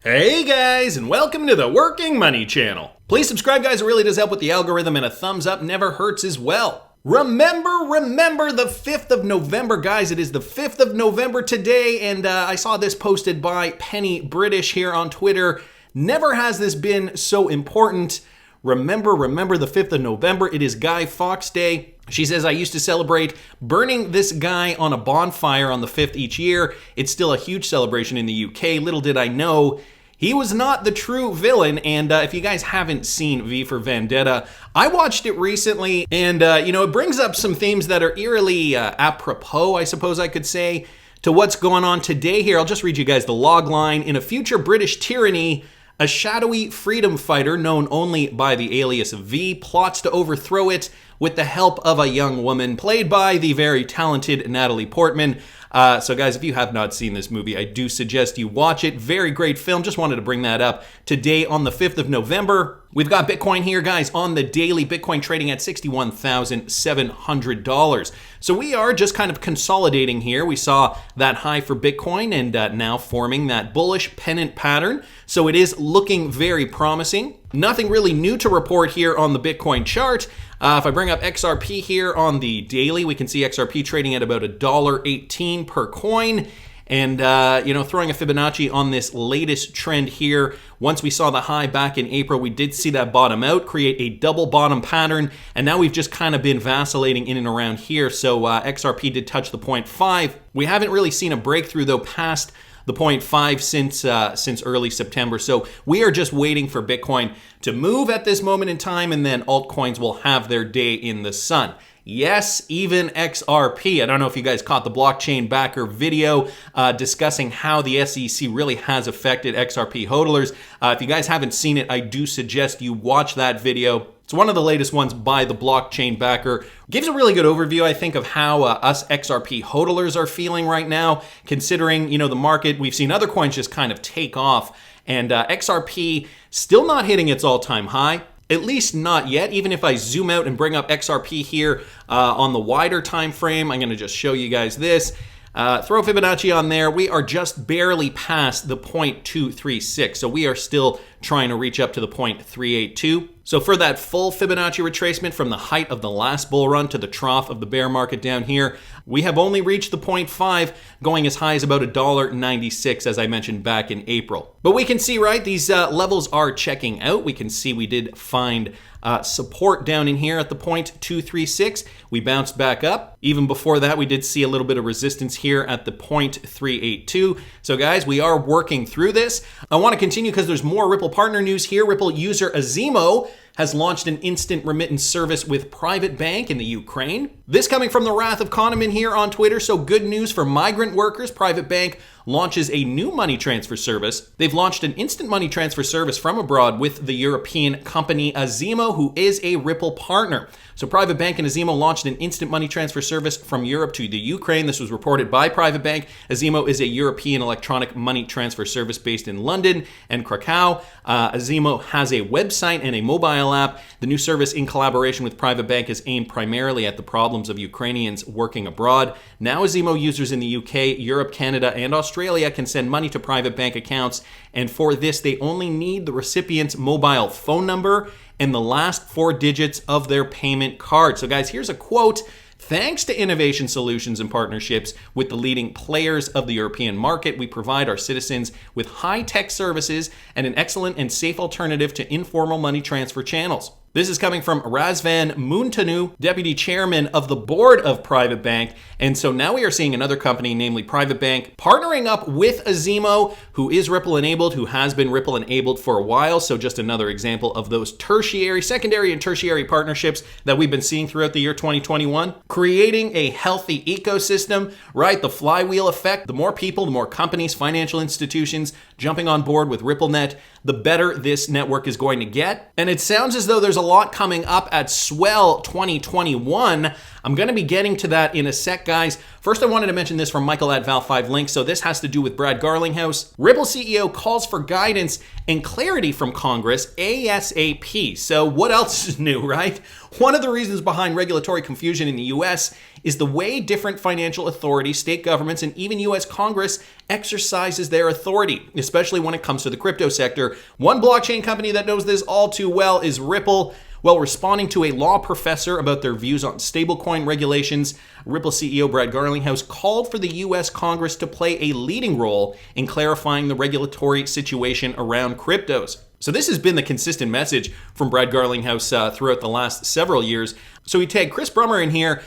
Hey guys, and welcome to the Working Money channel. Please subscribe, guys. It really does help with the algorithm, and a thumbs up never hurts as well. Remember the 5th of November, guys. It is the 5th of November today, and I saw this posted by Penny British here on Twitter. Never has this been so important. Remember the 5th of November. It is Guy Fawkes Day. She says, I used to celebrate burning this guy on a bonfire on the 5th each year. It's still a huge celebration in the UK. Little did I know, he was not the true villain. And if you guys haven't seen V for Vendetta, I watched it recently, and it brings up some themes that are eerily apropos, I suppose I could say, to what's going on today here. I'll just read you guys the log line. In a future British tyranny, a shadowy freedom fighter known only by the alias of V plots to overthrow it with the help of a young woman played by the very talented Natalie Portman. So guys, if you have not seen this movie, I do suggest you watch it. Very great film. Just wanted to bring that up today on the 5th of November. We've got Bitcoin here, guys, on the daily. Bitcoin trading at $61,700. So we are just kind of consolidating here. We saw that high for Bitcoin and now forming that bullish pennant pattern. So it is looking very promising. Nothing really new to report here on the Bitcoin chart. If I bring up XRP here on the daily, we can see XRP trading at about $1.18 per coin. And, throwing a Fibonacci on this latest trend here. Once we saw the high back in April, we did see that bottom out, create a double bottom pattern. And now we've just kind of been vacillating in and around here. So XRP did touch the 0.5. We haven't really seen a breakthrough, though, past the 0.5 since early September. So we are just waiting for Bitcoin to move at this moment in time, and then altcoins will have their day in the sun. Yes, even XRP. I don't know if you guys caught the blockchain backer video discussing how the SEC really has affected XRP hodlers. If you guys haven't seen it, I do suggest you watch that video. It's one of the latest ones by the blockchain backer. Gives a really good overview, I think, of how us XRP hodlers are feeling right now, considering, the market. We've seen other coins just kind of take off, and XRP still not hitting its all-time high. At least not yet. Even if I zoom out and bring up XRP here on the wider time frame, I'm going to just show you guys this. Throw Fibonacci on there. We are just barely past the 0.236. So we are still trying to reach up to the 0.382. So for that full Fibonacci retracement from the height of the last bull run to the trough of the bear market down here, we have only reached the 0.5, going as high as about $1.96, as I mentioned back in April. But we can see, right, these levels are checking out. We can see we did find support down in here at the 0.236. We bounced back up. Even before that, we did see a little bit of resistance here at the 0.382. So guys, we are working through this. I want to continue because there's more Ripple partner news here. Ripple user Azimo has launched an instant remittance service with Private Bank in the Ukraine. This coming from the Wrath of Kahneman here on Twitter. So good news for migrant workers. Private Bank launches a new money transfer service. They've launched an instant money transfer service from abroad with the European company Azimo, who is a Ripple partner. So Private Bank and Azimo launched an instant money transfer service from Europe to the Ukraine. This was reported by Private Bank. Azimo is a European electronic money transfer service based in London and Krakow. Azimo has a website and a mobile app. The new service, in collaboration with Private Bank, is aimed primarily at the problems of Ukrainians working abroad. Now Azimo users in the UK, Europe, Canada, and Australia can send money to Private Bank accounts, and for this they only need the recipient's mobile phone number and the last 4 digits of their payment card. So guys, here's a quote. Thanks to innovation solutions and partnerships with the leading players of the European market, we provide our citizens with high-tech services and an excellent and safe alternative to informal money transfer channels. This is coming from Razvan Muntanu, deputy chairman of the board of Private Bank. And so now we are seeing another company, namely Private Bank, partnering up with Azimo, who is Ripple enabled, who has been Ripple enabled for a while. So just another example of those secondary and tertiary partnerships that we've been seeing throughout the year 2021. Creating a healthy ecosystem, right? The flywheel effect. The more people, the more companies, financial institutions jumping on board with RippleNet, the better this network is going to get. And it sounds as though there's a lot coming up at SWELL 2021. I'm going to be getting to that in a sec, guys. First, I wanted to mention this from Michael at Val5 Link. So this has to do with Brad Garlinghouse. Ripple CEO calls for guidance and clarity from Congress ASAP. So what else is new, right? One of the reasons behind regulatory confusion in the US is the way different financial authorities, state governments, and even US Congress exercises their authority, especially when it comes to the crypto sector. One blockchain company that knows this all too well is Ripple. While responding to a law professor about their views on stablecoin regulations, Ripple CEO Brad Garlinghouse called for the US Congress to play a leading role in clarifying the regulatory situation around cryptos. So this has been the consistent message from Brad Garlinghouse throughout the last several years. So we tagged Chris Brummer in here.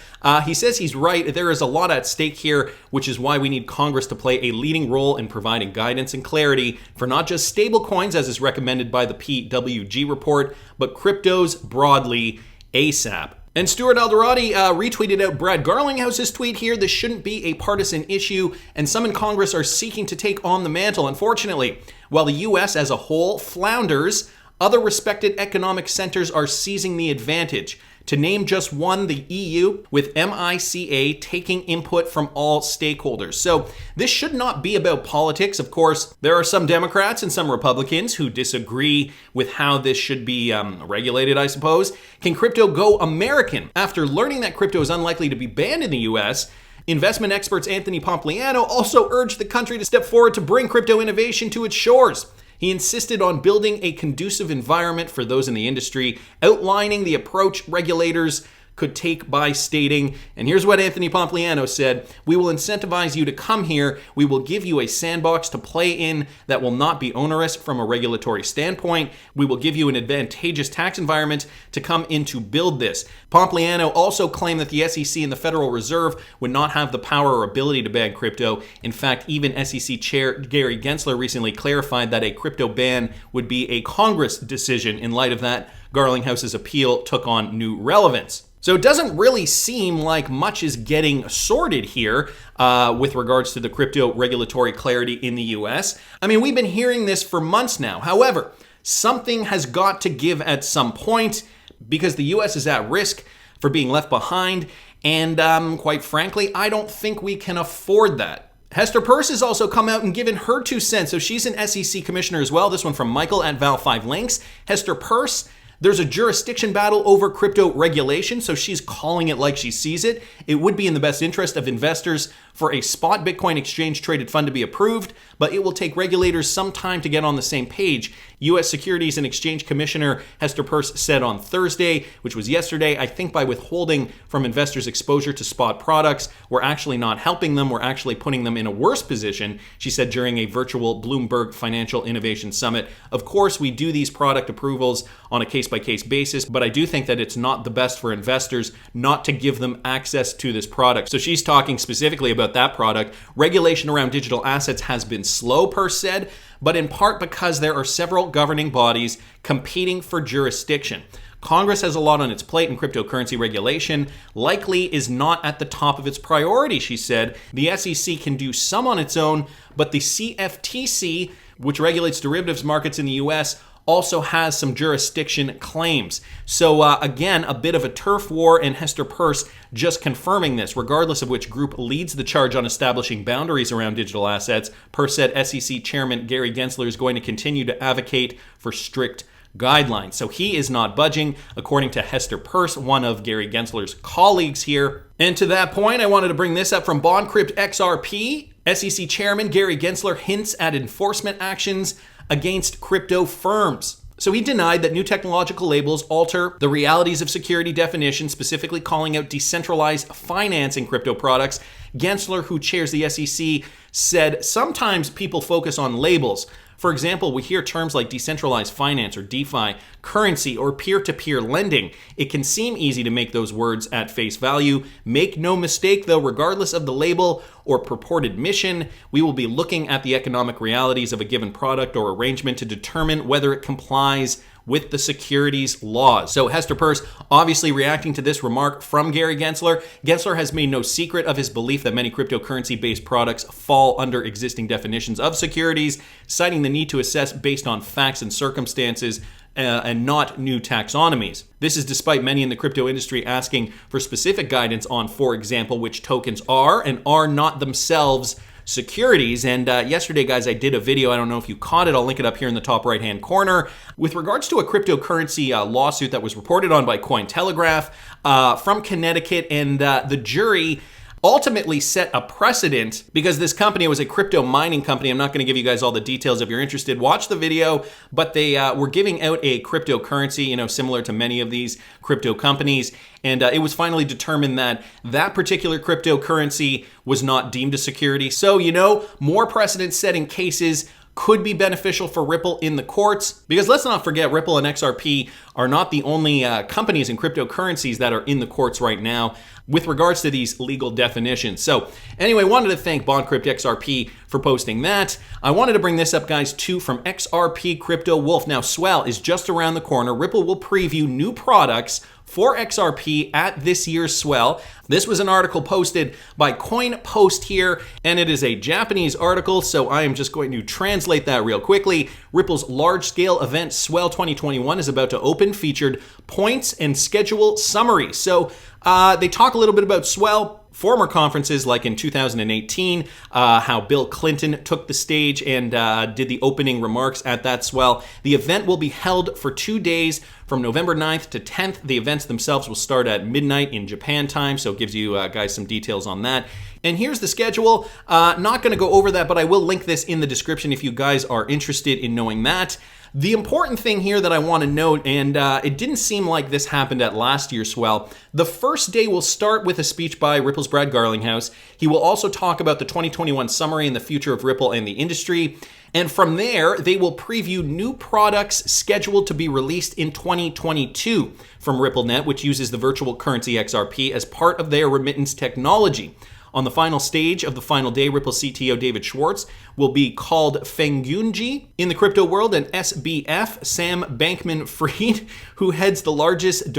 He says he's right. There is a lot at stake here, which is why we need Congress to play a leading role in providing guidance and clarity for not just stablecoins, as is recommended by the PWG report, but cryptos broadly ASAP. And Stuart Alderati retweeted out Brad Garlinghouse's tweet here. This shouldn't be a partisan issue, and some in Congress are seeking to take on the mantle. Unfortunately, while the U.S. as a whole flounders, other respected economic centers are seizing the advantage. To name just one, the EU, with MICA taking input from all stakeholders. So this should not be about politics. Of course, there are some Democrats and some Republicans who disagree with how this should be regulated, I suppose. Can crypto go American? After learning that crypto is unlikely to be banned in the US, investment experts Anthony Pompliano also urged the country to step forward to bring crypto innovation to its shores. He insisted on building a conducive environment for those in the industry, outlining the approach regulators could take by stating, and here's what Anthony Pompliano said: "We will incentivize you to come here. We will give you a sandbox to play in that will not be onerous from a regulatory standpoint. We will give you an advantageous tax environment to come in to build this." Pompliano also claimed that the SEC and the Federal Reserve would not have the power or ability to ban crypto. In fact, even SEC Chair Gary Gensler recently clarified that a crypto ban would be a Congress decision. In light of that, Garlinghouse's appeal took on new relevance. So it doesn't really seem like much is getting sorted here with regards to the crypto regulatory clarity in the US. I mean, we've been hearing this for months now. However, something has got to give at some point because the US is at risk for being left behind. And quite frankly, I don't think we can afford that. Hester Peirce has also come out and given her 2 cents. So she's an SEC commissioner as well. This one from Michael at Val5Links. Hester Peirce: "There's a jurisdiction battle over crypto regulation," so she's calling it like she sees it. "It would be in the best interest of investors for a spot Bitcoin exchange traded fund to be approved, but it will take regulators some time to get on the same page." U.S. Securities and Exchange Commissioner Hester Peirce said on Thursday, which was yesterday, "I think by withholding from investors exposure to spot products, we're actually not helping them, we're actually putting them in a worse position," she said during a virtual Bloomberg Financial Innovation Summit. "Of course, we do these product approvals on a case-by-case basis, but I do think that it's not the best for investors not to give them access to this product." So she's talking specifically about that product. Regulation around digital assets has been slow, Peirce said, but in part because there are several governing bodies competing for jurisdiction. Congress has a lot on its plate, and cryptocurrency regulation likely is not at the top of its priority, she said. The SEC can do some on its own, but the CFTC, which regulates derivatives markets in the US, also has some jurisdiction claims. So again, a bit of a turf war, and Hester Peirce just confirming this. Regardless of which group leads the charge on establishing boundaries around digital assets, Peirce said SEC Chairman Gary Gensler is going to continue to advocate for strict guidelines. So he is not budging, according to Hester Peirce, one of Gary Gensler's colleagues here. And to that point, I wanted to bring this up from BondCrypt XRP. SEC Chairman Gary Gensler hints at enforcement actions against crypto firms. So he denied that new technological labels alter the realities of security definition, specifically calling out decentralized finance in crypto products. Gensler, who chairs the SEC, said sometimes people focus on labels. For example, we hear terms like decentralized finance or DeFi, currency, or peer-to-peer lending. It can seem easy to make those words at face value. Make no mistake, though, regardless of the label or purported mission, we will be looking at the economic realities of a given product or arrangement to determine whether it complies with the securities laws. So Hester Peirce obviously reacting to this remark from Gary Gensler. Gensler has made no secret of his belief that many cryptocurrency-based products fall under existing definitions of securities, citing the need to assess based on facts and circumstances and not new taxonomies. This is despite many in the crypto industry asking for specific guidance on, for example, which tokens are and are not themselves securities. And yesterday, guys, I did a video. I don't know if you caught it. I'll link it up here in the top right-hand corner with regards to a cryptocurrency lawsuit that was reported on by Cointelegraph from Connecticut, and the jury ultimately set a precedent because this company was a crypto mining company. I'm not going to give you guys all the details. If you're interested, watch the video, but they were giving out a cryptocurrency, similar to many of these crypto companies. And it was finally determined that that particular cryptocurrency was not deemed a security. So, more precedent-setting cases could be beneficial for Ripple in the courts, because let's not forget, Ripple and XRP are not the only companies in cryptocurrencies that are in the courts right now with regards to these legal definitions. So anyway, wanted to thank BondCrypt XRP for posting that. I wanted to bring this up, guys, too, from XRP Crypto Wolf. Now, SWELL is just around the corner. Ripple will preview new products for XRP at this year's SWELL. This was an article posted by CoinPost here, and it is a Japanese article, so I am just going to translate that real quickly. Ripple's large-scale event SWELL 2021 is about to open, featured points and schedule summary. So they talk a little bit about SWELL, former conferences like in 2018, how Bill Clinton took the stage and did the opening remarks at that SWELL. The event will be held for 2 days from November 9th to 10th. The events themselves will start at midnight in Japan time, so it gives you guys some details on that. And here's the schedule. Not going to go over that, but I will link this in the description if you guys are interested in knowing that. The important thing here that I want to note, and it didn't seem like this happened at last year's SWELL, the first day will start with a speech by Ripple's Brad Garlinghouse. He will also talk about the 2021 summary and the future of Ripple and the industry. And from there, they will preview new products scheduled to be released in 2022 from RippleNet, which uses the virtual currency XRP as part of their remittance technology. On the final stage of the final day, Ripple CTO David Schwartz will be called Fengunji in the crypto world, and SBF, Sam Bankman-Fried, who heads the largest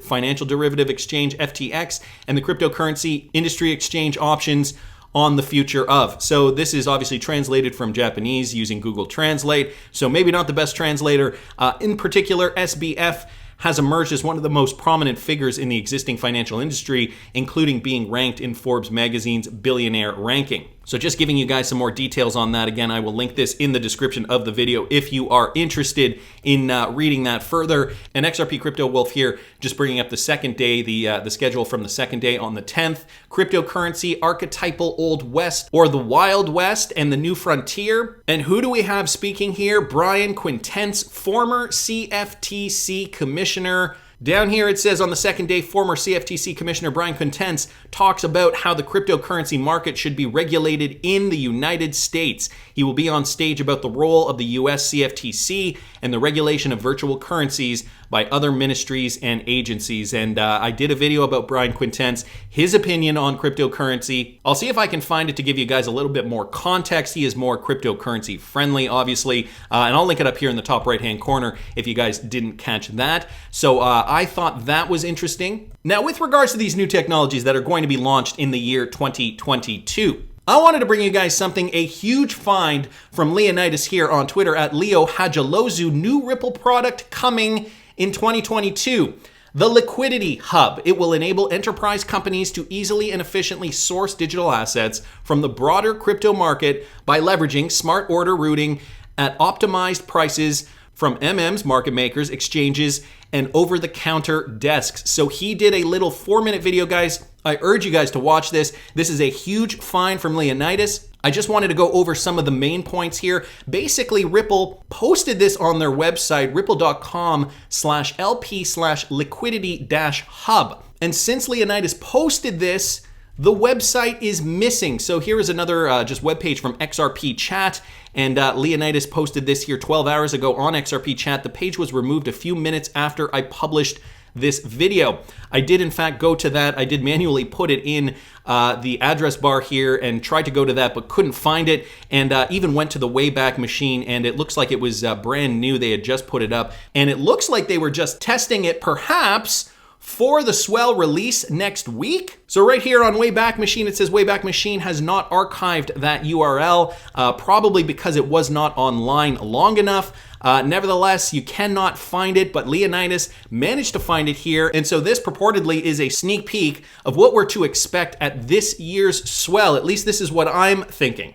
financial derivative exchange, FTX, and the cryptocurrency industry exchange options on the future of. So this is obviously translated from Japanese using Google Translate, so maybe not the best translator. In particular, SBF has emerged as one of the most prominent figures in the existing financial industry, including being ranked in Forbes magazine's billionaire ranking. So just giving you guys some more details on that. Again, I will link this in the description of the video if you are interested in reading that further. And XRP Crypto Wolf here, just bringing up the second day, the schedule from the second day on the 10th. Cryptocurrency, archetypal Old West, or the Wild West, and the New Frontier. And who do we have speaking here? Brian Quintense, former CFTC Commissioner. Down here it says on the second day, former CFTC Commissioner Brian Quintense talks about how the cryptocurrency market should be regulated in the United States. He will be on stage about the role of the US CFTC and the regulation of virtual currencies by other ministries and agencies. And I did a video about Brian Quintense, his opinion on cryptocurrency. I'll see if I can find it to give you guys a little bit more context. He is more cryptocurrency friendly, obviously, and I'll link it up here in the top right-hand corner if you guys didn't catch that. So I thought that was interesting. Now, with regards to these new technologies that are going to be launched in the year 2022, I wanted to bring you guys something, a huge find from Leonidas here on Twitter at Leo Hajalozu, new Ripple product coming in 2022. The Liquidity Hub. It will enable enterprise companies to easily and efficiently source digital assets from the broader crypto market by leveraging smart order routing at optimized prices from MMs, market makers, exchanges, and over-the-counter desks. So he did a little 4-minute video, guys. I urge you guys to watch this. This is a huge find from Leonidas. I just wanted to go over some of the main points here. Basically, Ripple posted this on their website, ripple.com/LP/liquidity-hub. And since Leonidas posted this, the website is missing. So here is another just webpage from XRP Chat. And Leonidas posted this here 12 hours ago on XRP Chat. The page was removed a few minutes after I published this video. I did in fact go to that. I did manually put it in the address bar here and tried to go to that, but couldn't find it. And even went to the Wayback Machine, and it looks like it was brand new. They had just put it up, and it looks like they were just testing it perhaps for the SWELL release next week. So right here on Wayback Machine, it says Wayback Machine has not archived that URL, probably because it was not online long enough. Nevertheless, you cannot find it, but Leonidas managed to find it here. And so this purportedly is a sneak peek of what we're to expect at this year's SWELL. At least this is what I'm thinking.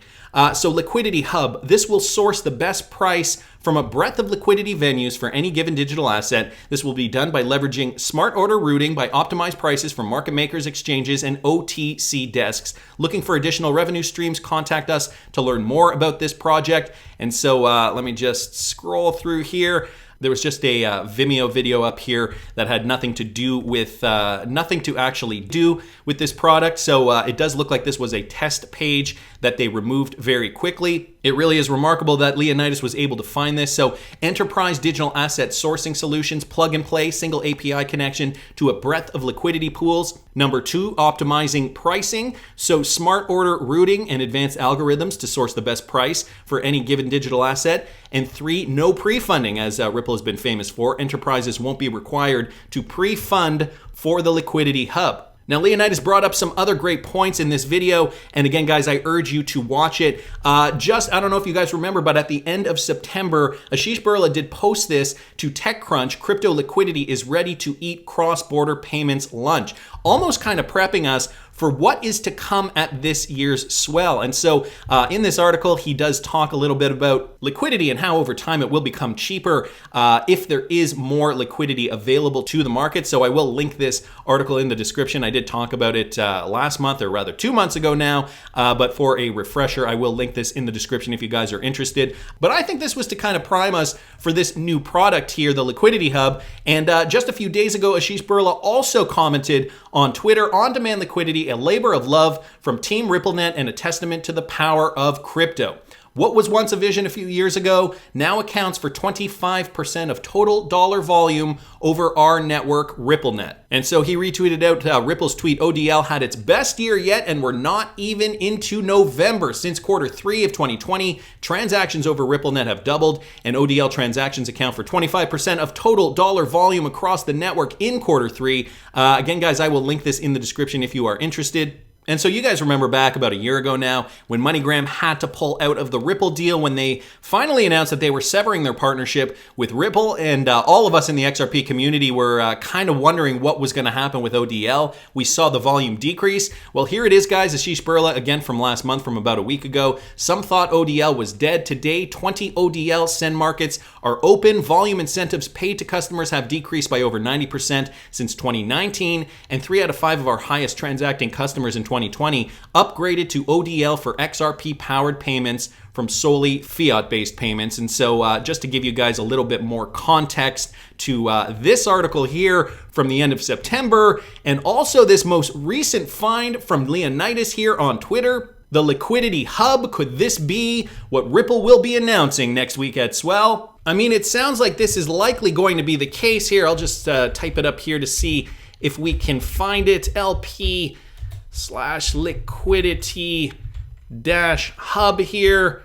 So Liquidity Hub, this will source the best price from a breadth of liquidity venues for any given digital asset. This will be done by leveraging smart order routing by optimized prices from market makers, exchanges, and OTC desks. Looking for additional revenue streams? Contact us to learn more about this project. And so let me just scroll through here. There was just a Vimeo video up here that had nothing to do with, nothing to actually do with this product. So it does look like this was a test page that they removed very quickly. It really is remarkable that Leonidas was able to find this. So enterprise digital asset sourcing solutions, plug and play, single API connection to a breadth of liquidity pools. Number 2, optimizing pricing. So smart order routing and advanced algorithms to source the best price for any given digital asset. And 3, no pre-funding, as Ripple has been famous for. Enterprises won't be required to pre-fund for the Liquidity Hub. Now, Leonidas brought up some other great points in this video. And again, guys, I urge you to watch it. I don't know if you guys remember, but at the end of September, Ashish Birla did post this to TechCrunch. Crypto liquidity is ready to eat cross-border payments lunch. Almost kind of prepping us for what is to come at this year's SWELL. And so in this article, he does talk a little bit about liquidity and how over time it will become cheaper if there is more liquidity available to the market. So I will link this article in the description. I did talk about it last month, or rather 2 months ago now, but for a refresher, I will link this in the description if you guys are interested. But I think this was to kind of prime us for this new product here, the Liquidity Hub. And just a few days ago, Ashish Birla also commented on Twitter, on-demand liquidity, a labor of love from Team RippleNet and a testament to the power of crypto. What was once a vision a few years ago now accounts for 25% of total dollar volume over our network, RippleNet. And so he retweeted out Ripple's tweet, ODL had its best year yet, and we're not even into November. Since Q3 of 2020, transactions over RippleNet have doubled, and ODL transactions account for 25% of total dollar volume across the network in Q3. Again, guys, I will link this in the description if you are interested. And so you guys remember back about a year ago now when MoneyGram had to pull out of the Ripple deal when they finally announced that they were severing their partnership with Ripple, and all of us in the XRP community were kind of wondering what was going to happen with ODL. We saw the volume decrease. Well, here it is, guys. Ashish Birla, again from last month, from about a week ago. Some thought ODL was dead. Today, 20 ODL send markets are open. Volume incentives paid to customers have decreased by over 90% since 2019, and 3 out of 5 of our highest transacting customers in 2020 upgraded to ODL for XRP-powered payments from solely fiat-based payments. And so just to give you guys a little bit more context to this article here from the end of September, and also this most recent find from Leonidas here on Twitter, the Liquidity Hub. Could this be what Ripple will be announcing next week at SWELL? I mean, it sounds like this is likely going to be the case here. I'll just type it up here to see if we can find it. LP/liquidity-hub here.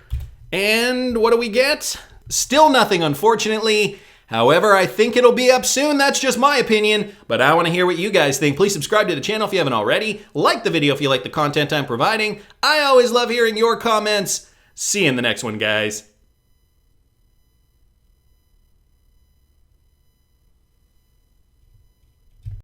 And what do we get? Still nothing, unfortunately. However, I think it'll be up soon. That's just my opinion, but I want to hear what you guys think. Please subscribe to the channel if you haven't already. Like the video if you like the content I'm providing. I always love hearing your comments. See you in the next one, guys.